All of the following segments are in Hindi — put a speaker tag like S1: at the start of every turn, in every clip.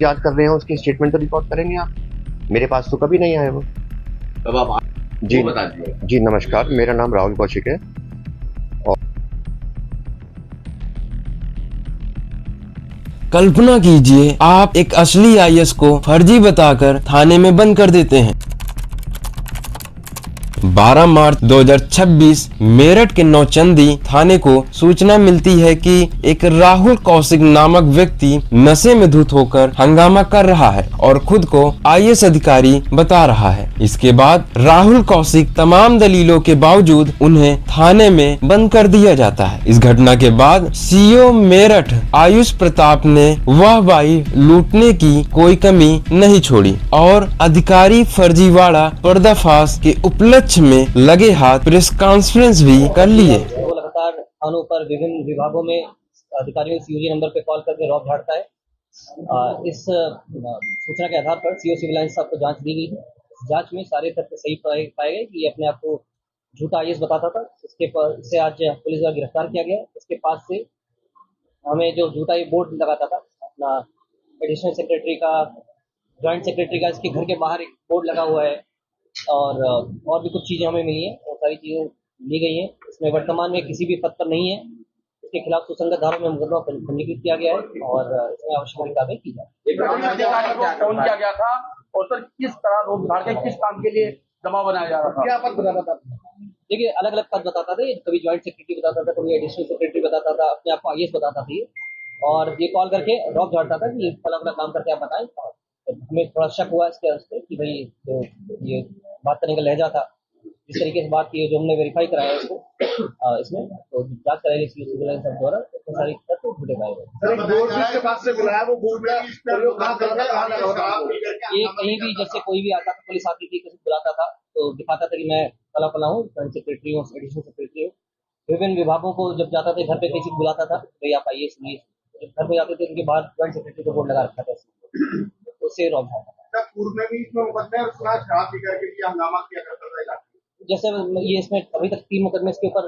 S1: याद कर रहे हैं, उसकी स्टेटमेंट तो रिकॉर्ड करेंगे आप। मेरे पास तो कभी नहीं आए वो।
S2: तब आप
S1: जी
S2: बता दीजिए।
S1: जी नमस्कार, मेरा नाम राहुल कौशिक है।
S3: कल्पना कीजिए आप एक असली आईएएस को फर्जी बताकर थाने में बंद कर देते हैं। 12 मार्च 2026 मेरठ के नौचंदी थाने को सूचना मिलती है कि एक राहुल कौशिक नामक व्यक्ति नशे में धुत होकर हंगामा कर रहा है और खुद को आईएएस अधिकारी बता रहा है। इसके बाद राहुल कौशिक तमाम दलीलों के बावजूद उन्हें थाने में बंद कर दिया जाता है। इस घटना के बाद सीओ मेरठ आयुष प्रताप ने वाहवाही लूटने की कोई कमी नहीं छोड़ी और अधिकारी फर्जीवाड़ा पर्दाफाश के उपलक्ष्य में लगे हाथ प्रेस कॉन्फ्रेंस भी कर लिए।
S4: वो लगातार थानों पर विभिन्न विभागों में अधिकारियों सीओजी नंबर पे कॉल करके रौब झाड़ता है। इस सूचना के आधार पर सीओ सिविल लाइन साहब को जांच दी गई है। जांच में सारे तथ्य सही पाए गए कि ये अपने आप को झूठा आईएएस बताता था। इससे आज पुलिस द्वारा गिरफ्तार किया गया। इसके पास से हमें जो झूठा ये बोर्ड लगाता था अपना एडिशनल सेक्रेटरी का, ज्वाइंट सेक्रेटरी का, इसके घर के बाहर एक बोर्ड लगा हुआ है और भी कुछ चीज़ें हमें मिली हैं। वो सारी चीज़ें ली गई हैं। इसमें वर्तमान में किसी भी पद पर नहीं है। इसके खिलाफ सुसंगत धाराओं में मुकदमा पंजीकृत किया गया है और इसमें आवश्यक कार्रवाई की जाए।
S5: फोन किया गया था और सर किस तरह रोक झाड़ के किस काम के लिए दबाव बनाया जा रहा था? क्या पद बताता था?
S4: देखिए, अलग अलग पद बताता था। कभी ज्वाइंट सेक्रेटरी बताता था, कभी एडिशनल सेक्रेटरी बताता था, अपने आप को आईएएस बताता था ये, और ये कॉल करके रौब झाड़ता था कि फला फला काम करके आप बताएं। हमें थोड़ा शक हुआ इसके वास्ते कि भाई जो ये बात करने का लहजा था, जिस तरीके से बात की है, जो हमने वेरीफाई कराया इसको इसमें तो जांच कराई सिविल लाइन साहब द्वारा, तो सारी तथ्य झूठे पाए गए। ये कहीं भी जैसे कोई भी आता था, पुलिस आती थी, किसी बुलाता था तो दिखाता था कि मैं फला फला हूँ, ज्वाइंट सेक्रेटरी हूँ, एडिशनल सेक्रेटरी हूँ। विभिन्न विभागों को जब जाता था, घर पे किसी को बुलाता था, भाई आप आइए सुनिए। जब घर पे जाते थे उनके बाहर ज्वाइंट सेक्रेटरी को बोर्ड लगा रखा था, उससे रौब झाड़ता था।
S5: पूर्व में भी इसमें मुकदमे और शराब पीकर के लिए हंगामा किया करता था इलाके।
S4: जैसे ये इसमें अभी तक 3 मुकदमे इसके ऊपर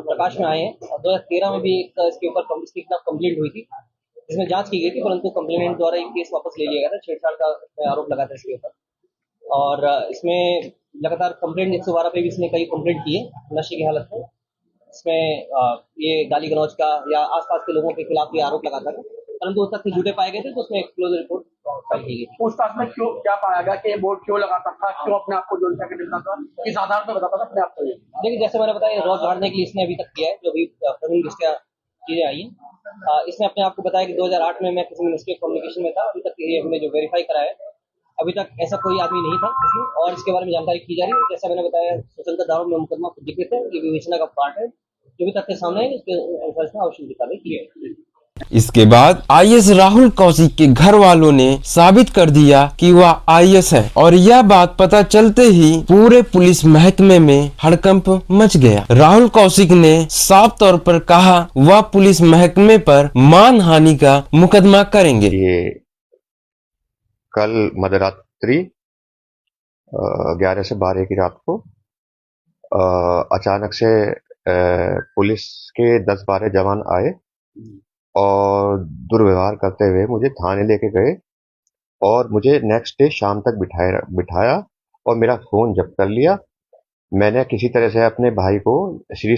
S4: प्रकाश में आए हैं और 2013 में भी एक इसके ऊपर इसके खिलाफ कंप्लेंट हुई थी, जिसमें जांच की गई थी, परंतु कंप्लेनेंट द्वारा ये केस वापस ले लिया गया था। छेड़छाड़ का आरोप लगा था इसके ऊपर और इसमें लगातार कंप्लेंट 112 पे भी इसने कई कंप्लेंट की है नशे की हालत में। इसमें ये गाली गलौज का या आसपास के लोगों के खिलाफ ये आरोप लगाता था, परंतु वो तथ्य झूठे पाए गए थे, तो उसमें एक्सक्लूसिव रिपोर्ट फाइल की गई थी।
S5: पूछताछ में क्यों क्या पाया गया कि ये बोर्ड क्यों लगाता था, क्यों अपने आप को जो सेक्रेटरी था, किस आधार पर बताता था अपने आप को?
S4: देखिए, जैसे मैंने बताया, रौब झाड़ने के लिए इसने अभी तक किया है, जो भी कानूनी दृष्टया चीजें आई हैं। इसने अपने आप को बताया कि 2008 में मैं किसी मिनिस्ट्री ऑफ कम्युनिकेशन में था। अभी तक ये हमने जो वेरीफाई कराया है, अभी तक ऐसा कोई आदमी नहीं था इसमें, और इसके बारे में जानकारी की जा रही है। जैसा मैंने बताया, सुसंगत धाराओं में मुकदमा पंजीकृत है, ये विवेचना का पार्ट है। जो भी तथ्य सामने है उसके अनुसार इसमें आवश्यक कार्रवाई की है।
S3: इसके बाद आईएएस राहुल कौशिक के घर वालों ने साबित कर दिया कि वह आईएएस है और यह बात पता चलते ही पूरे पुलिस महकमे में हड़कंप मच गया। राहुल कौशिक ने साफ तौर पर कहा वह पुलिस महकमे पर मानहानि का मुकदमा करेंगे।
S1: ये कल मध्यरात्रि 11 से 12 की रात को अचानक से पुलिस के 10-12 जवान आए और दुर्व्यवहार करते हुए मुझे थाने लेके गए और मुझे नेक्स्ट डे शाम तक बिठाया और मेरा फ़ोन जब्त कर लिया। मैंने किसी तरह से अपने भाई को श्री